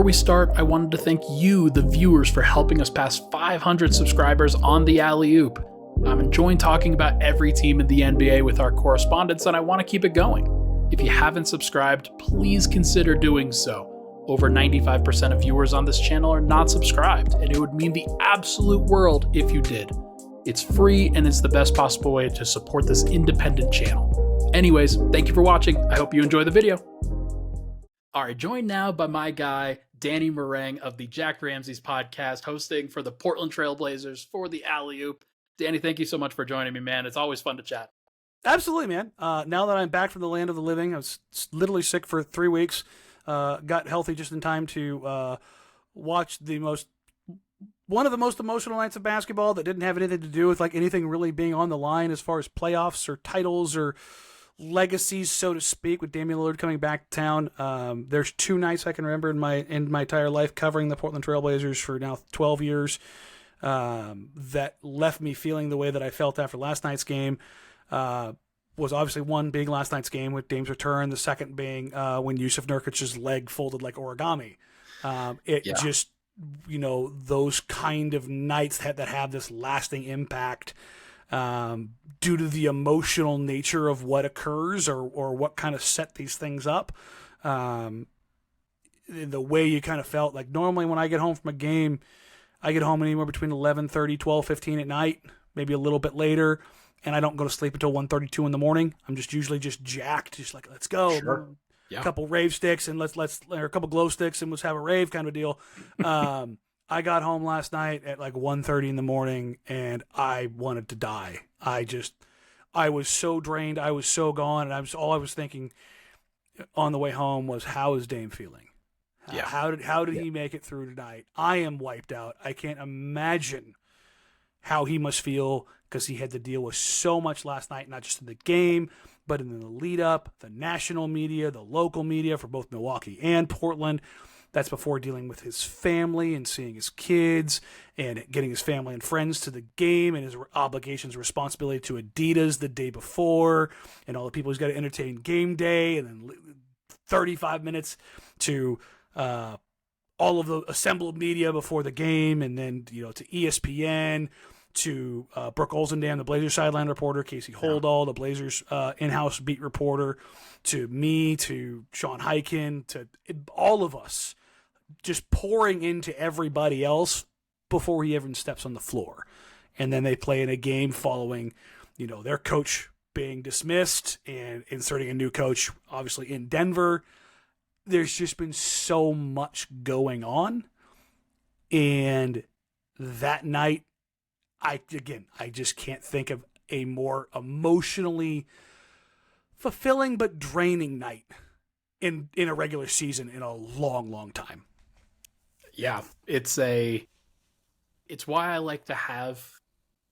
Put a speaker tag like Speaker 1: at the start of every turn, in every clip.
Speaker 1: Before we start, I wanted to thank you, the viewers, for helping us pass 500 subscribers on the Alley-Oop. I'm enjoying talking about every team in the NBA with our correspondents, and I want to keep it going. If you haven't subscribed, please consider doing so. Over 95% of viewers on this channel are not subscribed, and it would mean the absolute world if you did. It's free, and it's the best possible way to support this independent channel. Anyways, thank you for watching. I hope you enjoy the video. All right, joined now by my guy, Danny Marang of the Jack Ramsey's podcast, hosting for the Portland Trail Blazers for the Alley-Oop. Danny, thank you so much for joining me, man. It's always fun to chat.
Speaker 2: Absolutely, man. Now that I'm back from the land of the living, I was literally sick for 3 weeks, got healthy just in time to watch one of the most emotional nights of basketball that didn't have anything to do with like anything really being on the line as far as playoffs or titles or legacies, so to speak, with Damian Lillard coming back to town. There's 2 nights I can remember in my entire life covering the Portland Trail Blazers for now 12 years that left me feeling the way that I felt after last night's game. Was obviously one being last night's game with Dame's return, the second being when Yusuf Nurkic's leg folded like origami. Just, those kind of nights that have this lasting impact due to the emotional nature of what occurs or what kind of set these things up. The way you kind of felt, like normally when I get home from a game, I get home anywhere between 11:30, 12:15 at night, maybe a little bit later, and I don't go to sleep until 1:32 in the morning. I'm just usually just jacked, just like, let's go.
Speaker 1: Sure. Yeah.
Speaker 2: A couple rave sticks and or a couple glow sticks and let's have a rave kind of deal. I got home last night at like 1:30 in the morning and I wanted to die. I was so drained. I was so gone. And all I was thinking on the way home was, how is Dame feeling?
Speaker 1: Yeah.
Speaker 2: How did he make it through tonight? I am wiped out. I can't imagine how he must feel because he had to deal with so much last night, not just in the game, but in the lead up, the national media, the local media for both Milwaukee and Portland. That's before dealing with his family and seeing his kids and getting his family and friends to the game and his obligations, responsibility to Adidas the day before and all the people he's got to entertain game day, and then 35 minutes to all of the assembled media before the game, and then to ESPN, to Brooke Olzendam, the Blazers sideline reporter, Casey Holdall, the Blazers in-house beat reporter, to me, to Sean Highkin, to all of us, just pouring into everybody else before he even steps on the floor. And then they play in a game following, their coach being dismissed and inserting a new coach, obviously in Denver. There's just been so much going on. And that night, I just can't think of a more emotionally fulfilling but draining night in a regular season in a long, long time.
Speaker 1: Yeah, it's why I like to have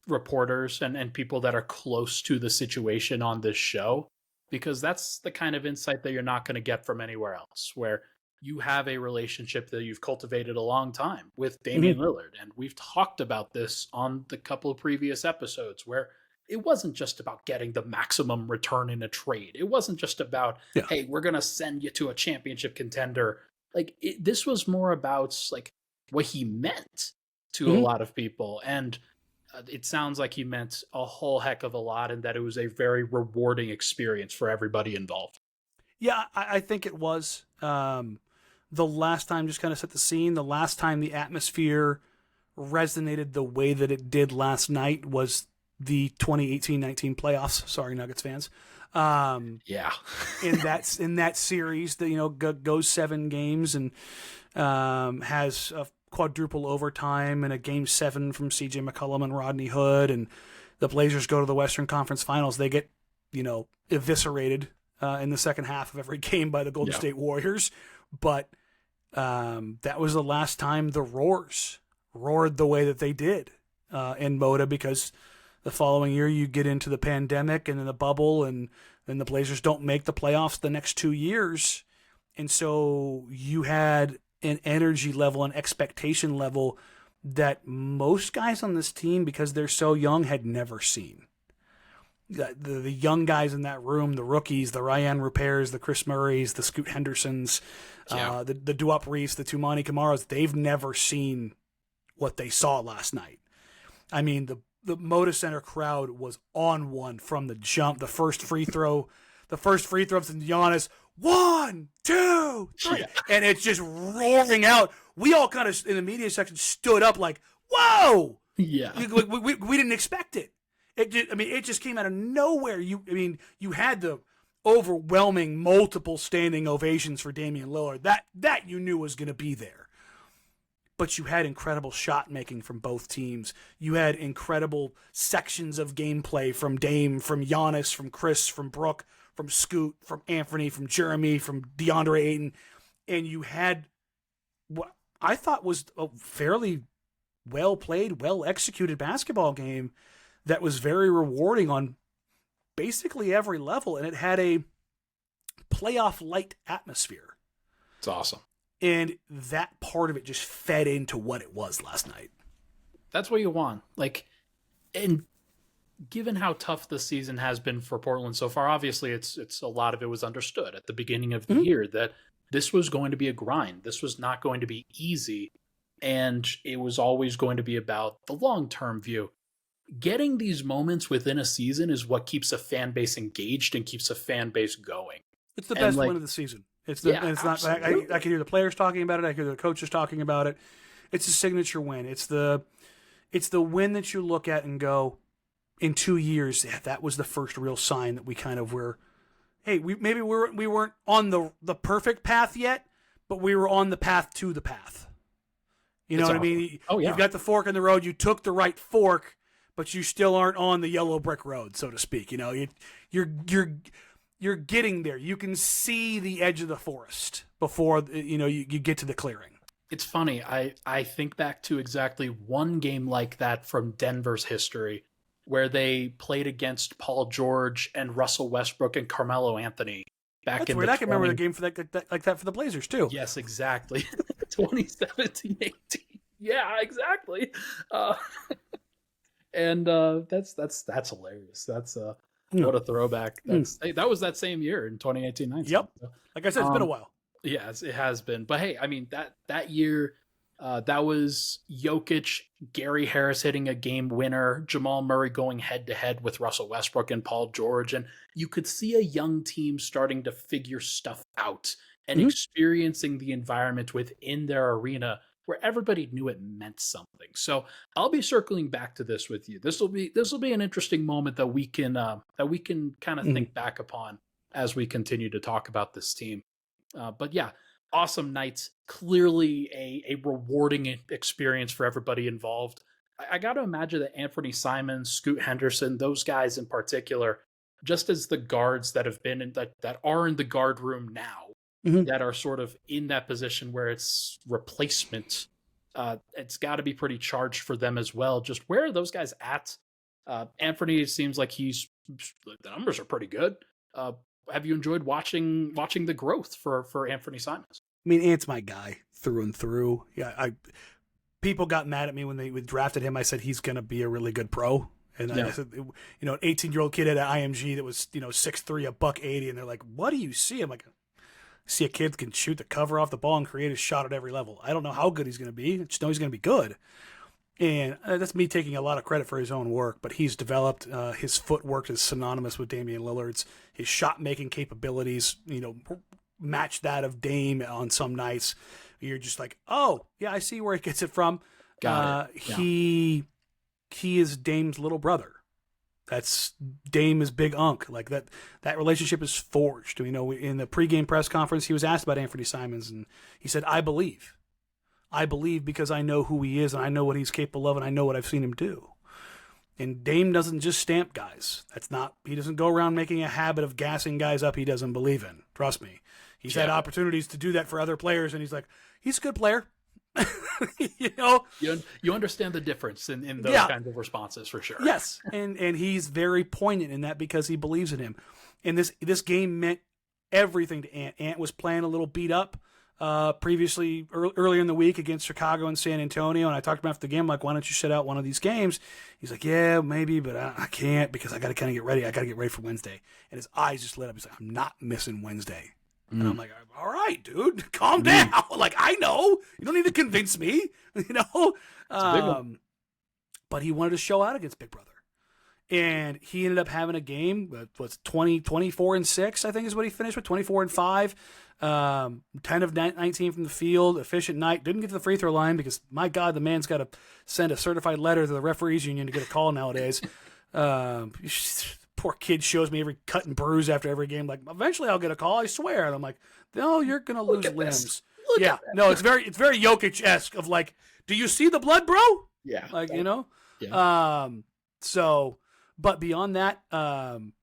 Speaker 1: reporters and people that are close to the situation on this show, because that's the kind of insight that you're not going to get from anywhere else, where you have a relationship that you've cultivated a long time with Damian Lillard. And we've talked about this on the couple of previous episodes where it wasn't just about getting the maximum return in a trade. It wasn't just about, hey, we're going to send you to a championship contender. This was more about like what he meant to a lot of people. And it sounds like he meant a whole heck of a lot, and that it was a very rewarding experience for everybody involved.
Speaker 2: Yeah, I think it was. The last time, just kind of set the scene, the last time the atmosphere resonated the way that it did last night was the 2018-19 playoffs. Sorry, Nuggets fans. in that series that goes 7 games and has a quadruple overtime and a game 7 from CJ McCollum and Rodney Hood, and the Blazers go to the Western Conference Finals. They get eviscerated in the second half of every game by the Golden State Warriors, but that was the last time the Roars roared the way that they did in Moda, because the following year you get into the pandemic and in the bubble, and then the Blazers don't make the playoffs the next 2 years. And so you had an energy level, an expectation level that most guys on this team, because they're so young, had never seen. the young guys in that room, the rookies, the Ryan Repairs, the Chris Murrays, the Scoot Hendersons, the Duop Reaths, the Tumani Kamaras, they've never seen what they saw last night. I mean, the Moda Center crowd was on one from the jump. The first free throw from Giannis, 1, 2, 3, and it's just roaring out. We all kind of in the media section stood up like, "Whoa!"
Speaker 1: Yeah,
Speaker 2: we didn't expect it. It just came out of nowhere. You had the overwhelming multiple standing ovations for Damian Lillard. That you knew was going to be there. But you had incredible shot making from both teams. You had incredible sections of gameplay from Dame, from Giannis, from Chris, from Brooke, from Scoot, from Anfernee, from Jerami, from DeAndre Ayton. And you had what I thought was a fairly well played, well executed basketball game that was very rewarding on basically every level. And it had a playoff light atmosphere.
Speaker 1: It's awesome.
Speaker 2: And that part of it just fed into what it was last night.
Speaker 1: That's what you want. And given how tough the season has been for Portland so far, obviously it's a lot of it was understood at the beginning of the year that this was going to be a grind. This was not going to be easy. And it was always going to be about the long-term view. Getting these moments within a season is what keeps a fan base engaged and keeps a fan base going.
Speaker 2: It's the best win of the season. It's not. I can hear the players talking about it. I can hear the coaches talking about it. It's a signature win. It's the win that you look at and go, in 2 years, that was the first real sign that we kind of were. Hey, we weren't on the perfect path yet, but we were on the path to the path. You know what I mean?
Speaker 1: Oh yeah.
Speaker 2: You've got the fork in the road. You took the right fork, but you still aren't on the yellow brick road, so to speak. You know, you're getting there. You can see the edge of the forest before you get to the clearing.
Speaker 1: It's funny. I think back to exactly one game like that from Denver's history where they played against Paul George and Russell Westbrook and Carmelo Anthony back in the
Speaker 2: I can remember the game for that for the Blazers too.
Speaker 1: Yes, exactly. 2017-18. Yeah, exactly. And that's hilarious. That's what a throwback. That was that same year in 2018-19.
Speaker 2: Yep. Like I said, it's been a while.
Speaker 1: Yes, it has been. But hey, I mean that year, that was Jokic, Gary Harris hitting a game winner, Jamal Murray going head to head with Russell Westbrook and Paul George, and you could see a young team starting to figure stuff out and experiencing the environment within their arena where everybody knew it meant something. So I'll be circling back to this with you. This will be an interesting moment that we can kind of think back upon as we continue to talk about this team. But yeah, awesome nights. Clearly a rewarding experience for everybody involved. I got to imagine that Anfernee Simons, Scoot Henderson, those guys in particular, just as the guards that have been that are in the guard room now, that are sort of in that position where it's replacement. It's got to be pretty charged for them as well. Just where are those guys at? Anfernee, it seems like the numbers are pretty good. Have you enjoyed watching the growth for Anfernee Simons?
Speaker 2: I mean, Ant's my guy through and through. Yeah, people got mad at me when they drafted him. I said he's going to be a really good pro. And I said, an 18-year-old kid at IMG that was 6'3", $180, and they're like, "What do you see?" I'm like, see a kid can shoot the cover off the ball and create a shot at every level. I don't know how good he's going to be. I just know he's going to be good. And that's me taking a lot of credit for his own work, but he's developed. His footwork is synonymous with Damian Lillard's. His shot-making capabilities, match that of Dame on some nights. You're just like, oh, yeah, I see where he gets it from.
Speaker 1: Got it. Yeah.
Speaker 2: He is Dame's little brother. That's Dame is Big Unk. Like that relationship is forged. In the pregame press conference, he was asked about Anfernee Simons, and he said, I believe because I know who he is, and I know what he's capable of, and I know what I've seen him do. And Dame doesn't just stamp guys. He doesn't go around making a habit of gassing guys up he doesn't believe in. Trust me. He's had opportunities to do that for other players, and he's like, he's a good player.
Speaker 1: You understand the difference in those kinds of responses for sure.
Speaker 2: Yes, and he's very poignant in that because he believes in him. And this game meant everything to Ant. Ant was playing a little beat up. previously earlier in the week against Chicago and San Antonio, and I talked to him after the game. I'm like, why don't you sit out one of these games? He's like, yeah, maybe, but I can't because I got to kind of get ready. I got to get ready for Wednesday. And his eyes just lit up. He's like, I'm not missing Wednesday. And I'm like, all right, dude, calm down. Like, I know. You don't need to convince me, But he wanted to show out against Big Brother. And he ended up having a game that was 24-6, I think is what he finished with, 24-5. 10 of 19 from the field, efficient night. Didn't get to the free throw line because, my God, the man's got to send a certified letter to the referees union to get a call nowadays. Poor kid shows me every cut and bruise after every game. Like, eventually I'll get a call, I swear. And I'm like, no, you're gonna lose limbs. Yeah, no, it's very Jokic-esque of like, do you see the blood, bro?
Speaker 1: Yeah,
Speaker 2: like
Speaker 1: Yeah.
Speaker 2: But beyond that, Ant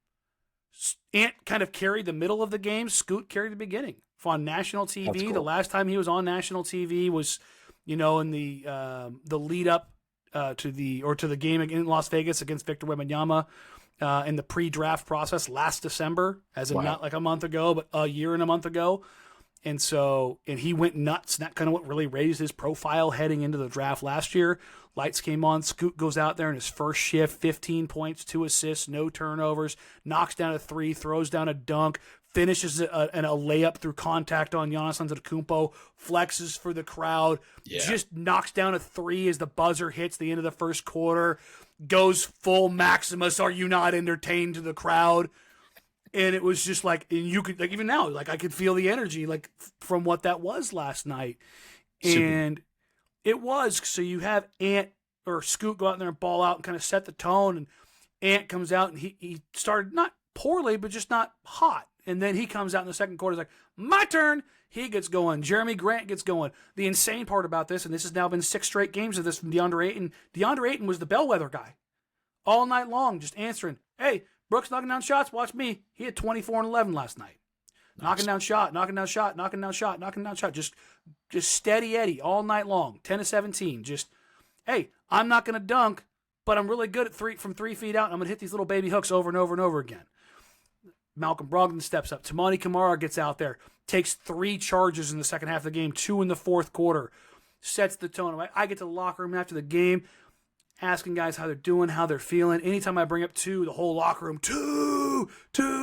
Speaker 2: kind of carried the middle of the game. Scoot carried the beginning. On national TV, cool. The last time he was on national TV was, in the lead up to the game in Las Vegas against Victor Wembanyama. In the pre-draft process last December, as in not like a month ago, but a year and a month ago. And he went nuts. And that kind of what really raised his profile heading into the draft last year. Lights came on. Scoot goes out there in his first shift, 15 points, 2 assists, no turnovers, knocks down a 3, throws down a dunk, finishes a layup through contact on Giannis Antetokounmpo, flexes for the crowd, just knocks down a 3 as the buzzer hits the end of the first quarter, goes full Maximus, are you not entertained to the crowd? And it was just like, and you could, like, even now, like, I could feel the energy, like, from what that was last night. And it was, so you have Ant or Scoot go out there and ball out and kind of set the tone, and Ant comes out and he started not poorly, but just not hot. And then he comes out in the second quarter, like, my turn. He gets going. Jerami Grant gets going. The insane part about this, and this has now been 6 straight games of this from DeAndre Ayton. DeAndre Ayton was the bellwether guy all night long, just answering, hey, Brooks knocking down shots, watch me. He had 24 and 11 last night. Nice. Knocking down shot. Just steady Eddie all night long. 10 to 17. Just, hey, I'm not going to dunk, but I'm really good at from 3 feet out, and I'm going to hit these little baby hooks over and over and over again. Malcolm Brogdon steps up. Tamani Kamara gets out there, takes 3 charges in the second half of the game, 2 in the fourth quarter, sets the tone. I get to the locker room after the game, asking guys how they're doing, how they're feeling. Anytime I bring up 2, the whole locker room, 2,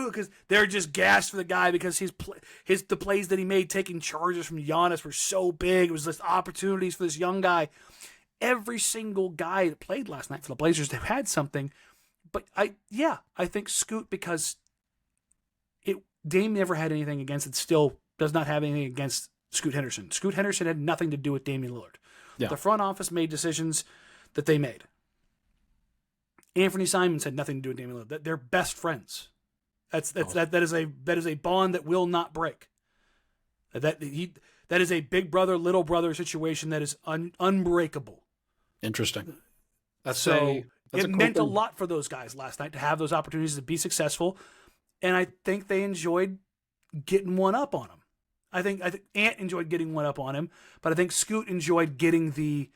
Speaker 2: because they're just gassed for the guy because the plays that he made taking charges from Giannis were so big. It was just opportunities for this young guy. Every single guy that played last night for the Blazers, they've had something. But I think Scoot, because Dame never had anything against it, still does not have anything against Scoot Henderson. Scoot Henderson had nothing to do with Damian Lillard. Yeah. The front office made decisions that they made. Anfernee Simons had nothing to do with Damian Lillard. They're best friends. That is a bond that will not break. That is a big brother, little brother situation that is unbreakable.
Speaker 1: Interesting.
Speaker 2: It meant a lot for those guys last night to have those opportunities to be successful. And I think they enjoyed getting one up on him. I think Ant enjoyed getting one up on him, but I think Scoot enjoyed getting the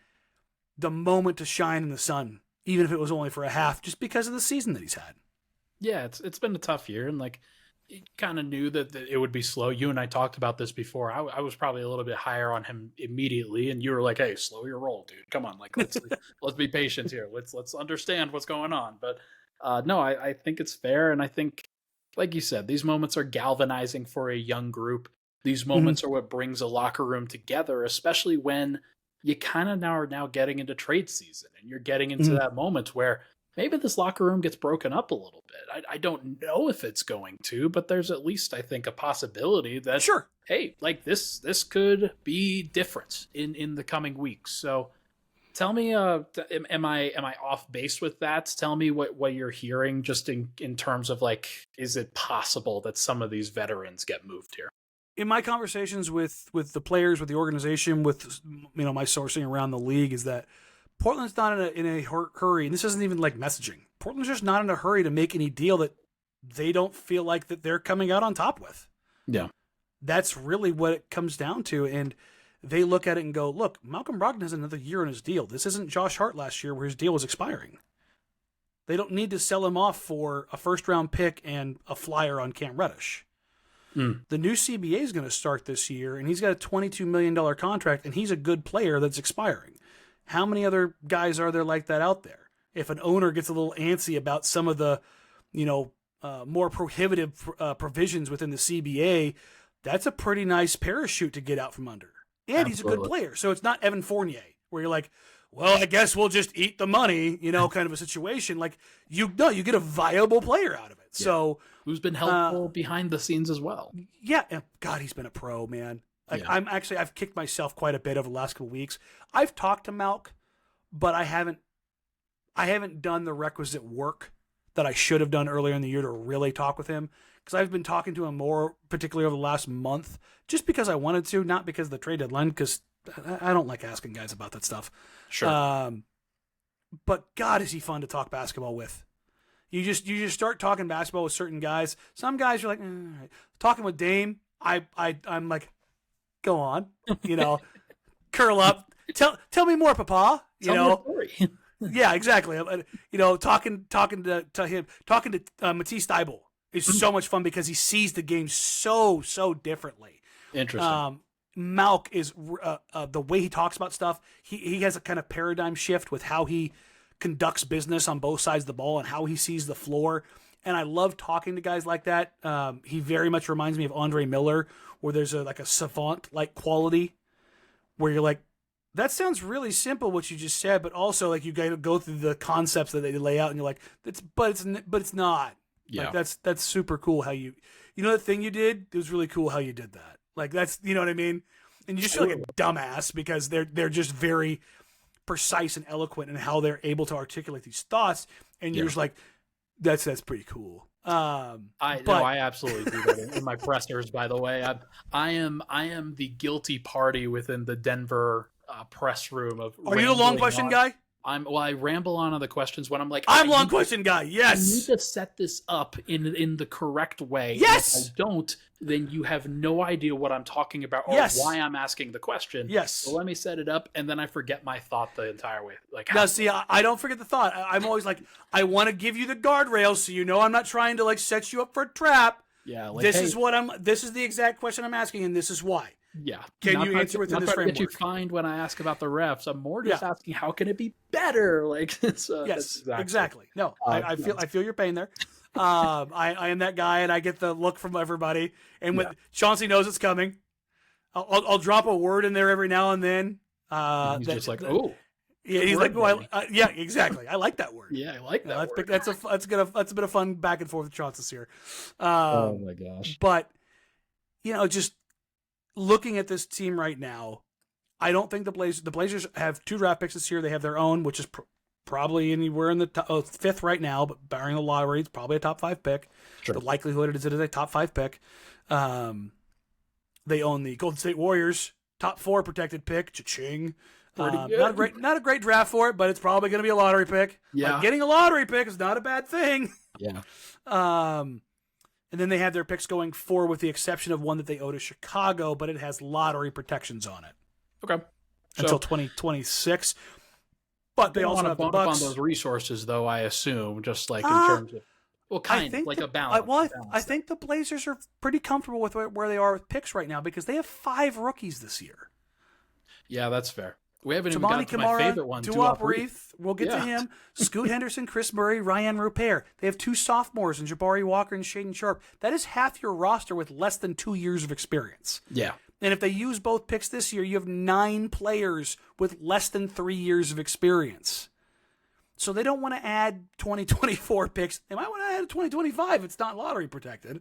Speaker 2: moment to shine in the sun, even if it was only for a half, just because of the season that he's had.
Speaker 1: Yeah, it's been a tough year, and like, you kind of knew that it would be slow. You and I talked about this before. I was probably a little bit higher on him immediately, and you were like, "Hey, slow your roll, dude. Come on, like let's be patient here. Let's understand what's going on." But no, I think it's fair, and I think, like you said, these moments are galvanizing for a young group. These moments are what brings a locker room together, especially when you kind of are now getting into trade season, and you're getting into that moment where maybe this locker room gets broken up a little bit. I don't know if it's going to, but there's at least, I think, a possibility that,
Speaker 2: sure,
Speaker 1: hey, like this could be different in the coming weeks. So tell me, am I off base with that? Tell me what you're hearing just in terms of, like, is it possible that some of these veterans get moved here?
Speaker 2: In my conversations with the players, with the organization, with my sourcing around the league, is that Portland's not in a hurry, and this isn't even like messaging. Portland's just not in a hurry to make any deal that they don't feel like that they're coming out on top with.
Speaker 1: Yeah.
Speaker 2: That's really what it comes down to, and they look at it and go, look, Malcolm Brogdon has another year on his deal. This isn't Josh Hart last year where his deal was expiring. They don't need to sell him off for a first-round pick and a flyer on Cam Reddish.
Speaker 1: Mm.
Speaker 2: The new CBA is going to start this year, and he's got a $22 million contract, and he's a good player that's expiring. How many other guys are there like that out there? If an owner gets a little antsy about some of the, more prohibitive provisions within the CBA, that's a pretty nice parachute to get out from under. And He's a good player. So it's not Evan Fournier, where you're like, well, I guess we'll just eat the money, kind of a situation. Like, you get a viable player out of it. Yeah. So
Speaker 1: who's been helpful behind the scenes as well.
Speaker 2: Yeah. God, he's been a pro, man. Like, yeah. I've kicked myself quite a bit over the last couple of weeks. I've talked to Malk, but I haven't done the requisite work that I should have done earlier in the year to really talk with him. Because I've been talking to him more, particularly over the last month, just because I wanted to, not because of the trade deadline, because I don't like asking guys about that stuff.
Speaker 1: Sure.
Speaker 2: But God, is he fun to talk basketball with. You just start talking basketball with certain guys. Some guys are like, all right. Talking with Dame, I'm like, go on, curl up, tell me more, Papa.
Speaker 1: Tell me a story.
Speaker 2: Yeah, exactly. Talking to him, talking to Matisse Thybulle is so much fun because he sees the game so differently.
Speaker 1: Interesting.
Speaker 2: Malk is the way he talks about stuff. He has a kind of paradigm shift with how he conducts business on both sides of the ball and how he sees the floor. And I love talking to guys like that. He very much reminds me of Andre Miller, where there's a savant-like quality where you're like, that sounds really simple what you just said, but also like you got to go through the concepts that they lay out, and you're like, but it's not.
Speaker 1: Yeah,
Speaker 2: like, that's super cool how you the thing you did. It was really cool how you did that. Like, that's, you know what I mean. And you just feel like a dumbass because they're just very precise and eloquent in how they're able to articulate these thoughts, and you're just like, that's pretty cool.
Speaker 1: I absolutely do that in my pressers. By the way, I am the guilty party within the Denver press room of.
Speaker 2: Are you the long question guy?
Speaker 1: I ramble on the questions when I'm like,
Speaker 2: I'm long question guy. Yes,
Speaker 1: I need to set this up in the correct way.
Speaker 2: Yes,
Speaker 1: if I don't, then you have no idea what I'm talking about or why I'm asking the question.
Speaker 2: Yes,
Speaker 1: so let me set it up, and then I forget my thought the entire way. Like,
Speaker 2: now, see, I don't forget the thought. I'm always like, I want to give you the guardrails so I'm not trying to like set you up for a trap.
Speaker 1: Yeah, like,
Speaker 2: this is the exact question I'm asking, and this is why.
Speaker 1: Yeah.
Speaker 2: Can you answer within this framework?
Speaker 1: Get you fined when I ask about the refs. I'm more just asking how can it be better? Like,
Speaker 2: yes, exactly. No, I feel your pain there. I am that guy, and I get the look from everybody. And when Chauncey knows it's coming, I'll drop a word in there every now and then.
Speaker 1: He's just like, oh.
Speaker 2: Yeah, he's like, oh, yeah, exactly. I like that word.
Speaker 1: Yeah, I like that word.
Speaker 2: That's a bit of fun back and forth with Chauncey here.
Speaker 1: Oh my gosh.
Speaker 2: But just looking at this team right now, I don't think the Blazers have 2 draft picks this year. They have their own, which is probably anywhere in the 5th right now, but barring the lottery, it's probably a top 5 pick.
Speaker 1: Sure.
Speaker 2: The likelihood is it is a top 5 pick. They own the Golden State Warriors, top 4 protected pick. Cha-ching. Not a great draft for it, but it's probably going to be a lottery pick.
Speaker 1: Yeah.
Speaker 2: Like, getting a lottery pick is not a bad thing.
Speaker 1: Yeah.
Speaker 2: And then they have their picks going forward with the exception of one that they owe to Chicago, but it has lottery protections on it.
Speaker 1: Okay.
Speaker 2: Until 2026. But they also have the Bucks.
Speaker 1: On those resources, though, I assume, just like in terms of, a balance.
Speaker 2: I think the Blazers are pretty comfortable with where they are with picks right now because they have 5 rookies this year.
Speaker 1: Yeah, that's fair. We haven't even got to my favorite one,
Speaker 2: Duop Reath. We'll get to him. Scoot Henderson, Chris Murray, Ryan Rupert. They have 2 sophomores in Jabari Walker and Shaden Sharp. That is half your roster with less than 2 years of experience.
Speaker 1: Yeah.
Speaker 2: And if they use both picks this year, you have 9 players with less than 3 years of experience. So they don't want to add 2024 picks. They might want to add a 2025. It's not lottery protected.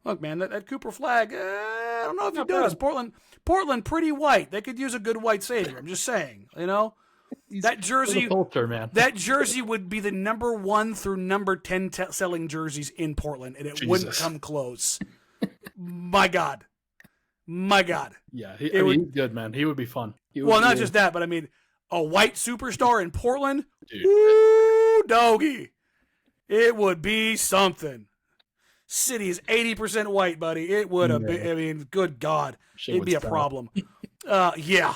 Speaker 2: Look, man, that Cooper Flag, I don't know if you noticed. Portland, pretty white. They could use a good white savior. I'm just saying, that jersey,
Speaker 1: culture, man.
Speaker 2: That jersey would be the number 1 through number 10 selling jerseys in Portland, and it wouldn't come close. My God.
Speaker 1: Yeah, he's good, man. He would be fun.
Speaker 2: Not just that, but I mean, a white superstar in Portland, woo, doggy. It would be something. City is 80% white, buddy. It would have been, I mean, good God. It'd be a problem. Yeah,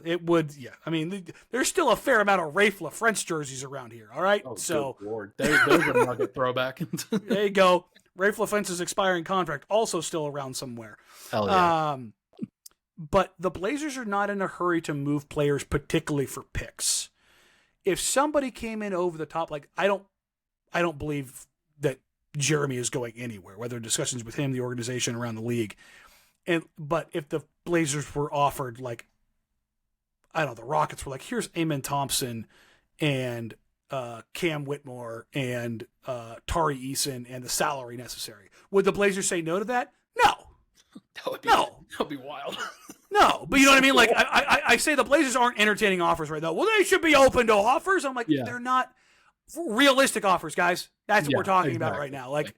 Speaker 2: it would. Yeah. I mean, there's still a fair amount of Rafe LaFrentz jerseys around here, all right?
Speaker 1: Oh, so, good Lord. There's a Nugget throwback.
Speaker 2: There you go. Rafe LaFence's expiring contract also still around somewhere.
Speaker 1: Hell yeah.
Speaker 2: But the Blazers are not in a hurry to move players, particularly for picks. If somebody came in over the top, like I don't believe that Jerami is going anywhere, whether discussions with him, the organization, around the league. But if the Blazers were offered, like, I don't know, the Rockets were like, here's Amen Thompson and Cam Whitmore and Tari Eason and the salary necessary, would the Blazers say no to that? No.
Speaker 1: That would be wild.
Speaker 2: No, but you know what I mean? Like, I say the Blazers aren't entertaining offers right now. Well, they should be open to offers. I'm like, they're not realistic offers, guys. That's what we're talking about right now. Like,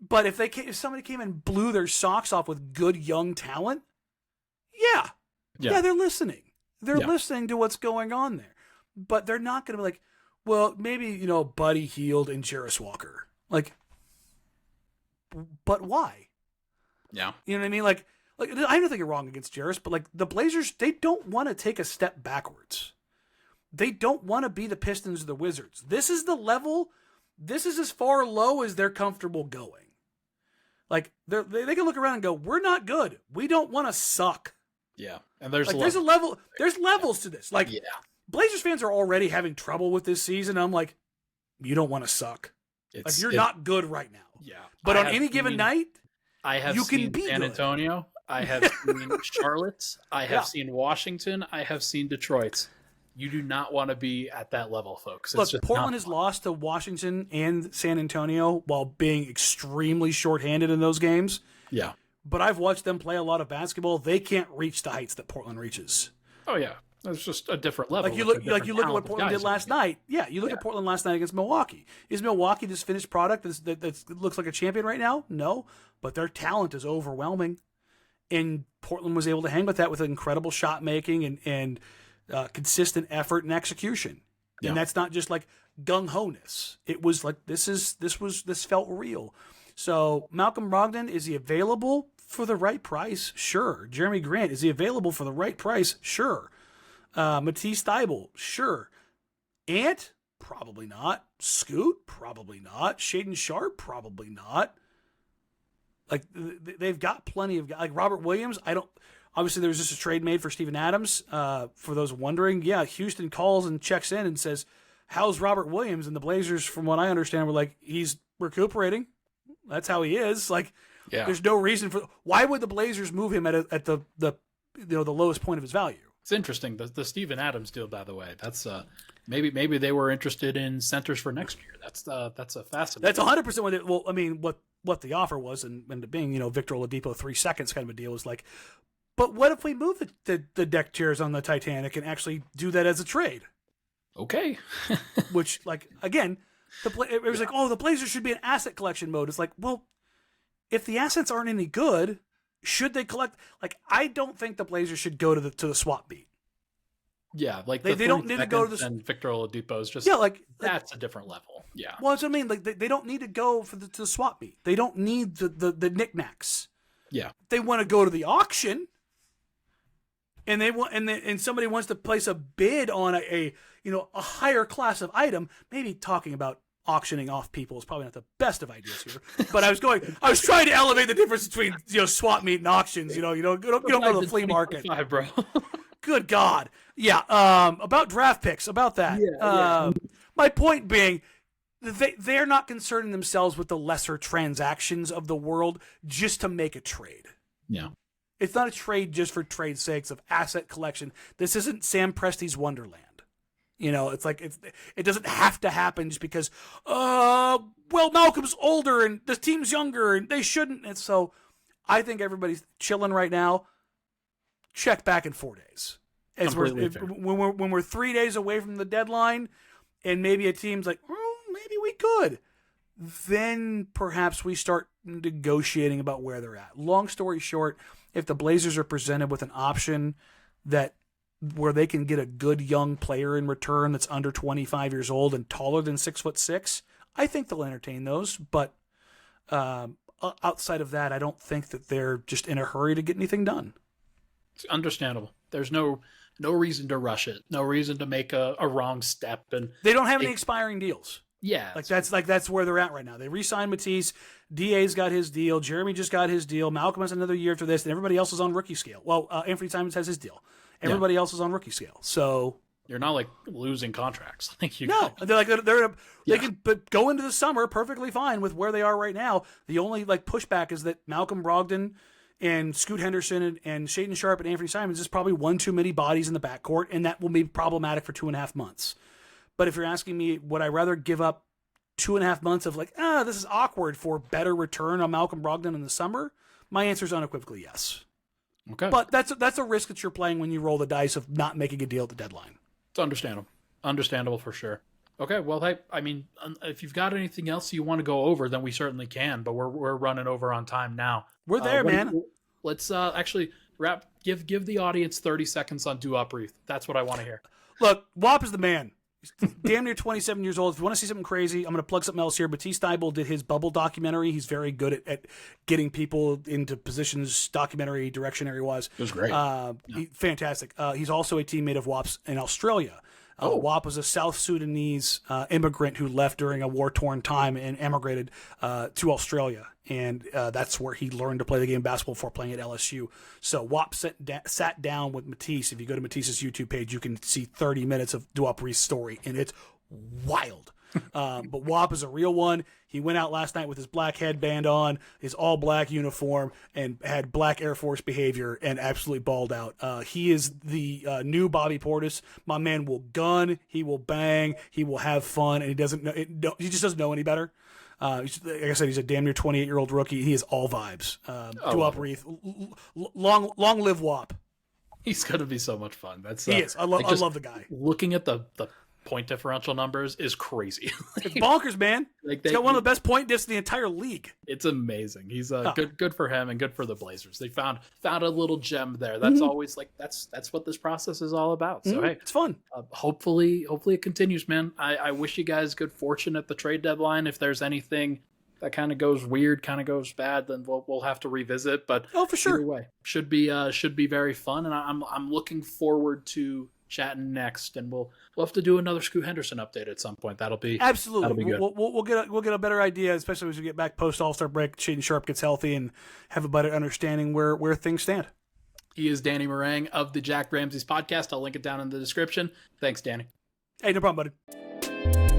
Speaker 2: but if somebody came and blew their socks off with good young talent, they're listening. They're listening to what's going on there. But they're not going to be like, well, maybe, Buddy Hield and Jarris Walker. Like, but why?
Speaker 1: Yeah.
Speaker 2: You know what I mean? Like I don't think you're wrong against Jarris, but like the Blazers, they don't want to take a step backwards. They don't want to be the Pistons or the Wizards. This is the level. This is as far low as they're comfortable going. Like they can look around and go, we're not good. We don't want to suck.
Speaker 1: Yeah. And there's
Speaker 2: a level. There's levels to this. Like Blazers fans are already having trouble with this season. I'm like, you don't want to suck. Like you're not good right now.
Speaker 1: Yeah.
Speaker 2: But on any given night,
Speaker 1: I have seen San Antonio. I have seen Charlotte. I have seen Washington. I have seen Detroit. You do not want to be at that level, folks.
Speaker 2: Look, Portland has lost to Washington and San Antonio while being extremely shorthanded in those games.
Speaker 1: Yeah.
Speaker 2: But I've watched them play a lot of basketball. They can't reach the heights that Portland reaches.
Speaker 1: Oh, yeah. That's just a different level.
Speaker 2: You look at what Portland did last night. Yeah, you look at Portland last night against Milwaukee. Is Milwaukee this finished product that looks like a champion right now? No, but their talent is overwhelming. And Portland was able to hang with that with incredible shot making and consistent effort and execution. And that's not just like gung-ho-ness. It was like this felt real. So Malcolm Brogdon, is he available for the right price? Sure. Jeremy Grant, is he available for the right price? Sure. Matisse Thybulle, sure. Ant, probably not. Scoot, probably not. Shaden Sharp, probably not. Like they've got plenty of guys. Like Robert Williams, obviously there was just a trade made for Steven Adams. For those wondering, Houston calls and checks in and says, how's Robert Williams? And the Blazers, from what I understand, were like, he's recuperating. That's how he is. Like, there's no reason why would the Blazers move him at the lowest point of his value?
Speaker 1: It's interesting. The Steven Adams deal, by the way, that's maybe they were interested in centers for next year. That's a fascinating.
Speaker 2: That's 100% what well, I mean, what the offer was, and being, Victor Oladipo 3 seconds kind of a deal was like, but what if we move the deck chairs on the Titanic and actually do that as a trade?
Speaker 1: Okay.
Speaker 2: Which, like, again, it was like, oh, the Blazers should be in asset collection mode. It's like, well, if the assets aren't any good, should they collect? Like, I don't think the Blazers should go to the swap beat.
Speaker 1: Yeah, like
Speaker 2: they don't need to go to the
Speaker 1: and Victor Oladipo is just that's a different level. Yeah,
Speaker 2: well, that's what I mean. Like they don't need to go to the swap meet. They don't need the knickknacks.
Speaker 1: Yeah,
Speaker 2: they want to go to the auction, and and somebody wants to place a bid on a higher class of item. Maybe talking about auctioning off people is probably not the best of ideas here. But I was trying to elevate the difference between swap meet and auctions. You don't go to the flea market,
Speaker 1: bro.
Speaker 2: Good God. Yeah. About draft picks, about that. My point being, they're not concerning themselves with the lesser transactions of the world just to make a trade.
Speaker 1: Yeah.
Speaker 2: It's not a trade just for trade's sakes of asset collection. This isn't Sam Presti's Wonderland. It's like it doesn't have to happen just because, Malcolm's older and the team's younger and they shouldn't. And so I think everybody's chilling right now. Check back in 4 days. When we're 3 days away from the deadline and maybe a team's like, maybe we could, then perhaps we start negotiating about where they're at. Long story short, if the Blazers are presented with an option where they can get a good young player in return that's under 25 years old and taller than 6'6", I think they'll entertain those. But outside of that, I don't think that they're just in a hurry to get anything done.
Speaker 1: It's understandable. There's no reason to rush it. No reason to make a wrong step. And
Speaker 2: they don't have any expiring deals.
Speaker 1: Yeah.
Speaker 2: That's where they're at right now. They re-signed Matisse. DA's got his deal. Jerami just got his deal. Malcolm has another year after this, and everybody else is on rookie scale. Well, Anfernee Simons has his deal. Everybody else is on rookie scale. So
Speaker 1: you're not like losing contracts. Like
Speaker 2: they can go into the summer perfectly fine with where they are right now. The only like pushback is that Malcolm Brogdon and Scoot Henderson and Shaedon Sharpe and Anfernee Simons is probably one too many bodies in the backcourt, and that will be problematic for 2.5 months. But if you're asking me, would I rather give up 2.5 months of like, this is awkward for better return on Malcolm Brogdon in the summer? My answer is unequivocally yes.
Speaker 1: Okay.
Speaker 2: But that's a risk that you're playing when you roll the dice of not making a deal at the deadline.
Speaker 1: It's understandable. Understandable for sure. Okay, well, hey, I mean, if you've got anything else you want to go over, then we certainly can, but we're running over on time now.
Speaker 2: We're there, man.
Speaker 1: Let's actually wrap. Give the audience 30 seconds on Duop Reath. That's what I want to hear.
Speaker 2: Look, WAP is the man. He's damn near 27 years old. If you want to see something crazy, I'm going to plug something else here. Matisse Thybulle did his Bubble documentary. He's very good at getting people into positions, documentary, direction area-wise.
Speaker 1: It was great.
Speaker 2: Fantastic. He's also a teammate of WAP's in Australia. WAP was a South Sudanese immigrant who left during a war-torn time and emigrated to Australia. And that's where he learned to play the game of basketball before playing at LSU. So WAP sat down with Matisse. If you go to Matisse's YouTube page, you can see 30 minutes of Duop Reath's story, and it's wild. But WAP is a real one. He went out last night with his black headband on, his all-black uniform, and had black Air Force behavior and absolutely balled out. He is the new Bobby Portis. My man will gun, he will bang, he will have fun, and he just doesn't know any better. Like I said, he's a damn near 28-year-old rookie. He is all vibes. Duop Reath, long live WAP.
Speaker 1: He's going to be so much fun.
Speaker 2: He is. I love the guy.
Speaker 1: Looking at the point differential numbers is crazy.
Speaker 2: It's bonkers, man. He's got one of the best point diffs in the entire league.
Speaker 1: It's amazing. He's good for him and good for the Blazers. They found a little gem there. That's always like that's what this process is all about. So hey,
Speaker 2: it's fun.
Speaker 1: Hopefully it continues, man. I wish you guys good fortune at the trade deadline. If there's anything that kind of goes weird, kind of goes bad, then we'll have to revisit. But
Speaker 2: for sure,
Speaker 1: either way, should be very fun, and I'm looking forward to chatting next, and we'll have to do another Scoot Henderson update at some point. That'll be good.
Speaker 2: We'll get a better idea, especially as we get back post All-Star break. Shaedon Sharpe gets healthy and have a better understanding where things stand.
Speaker 1: He is Danny Marang of the Jack Ramsey's podcast. I'll link it down in the description. Thanks, Danny.
Speaker 2: Hey, no problem, buddy.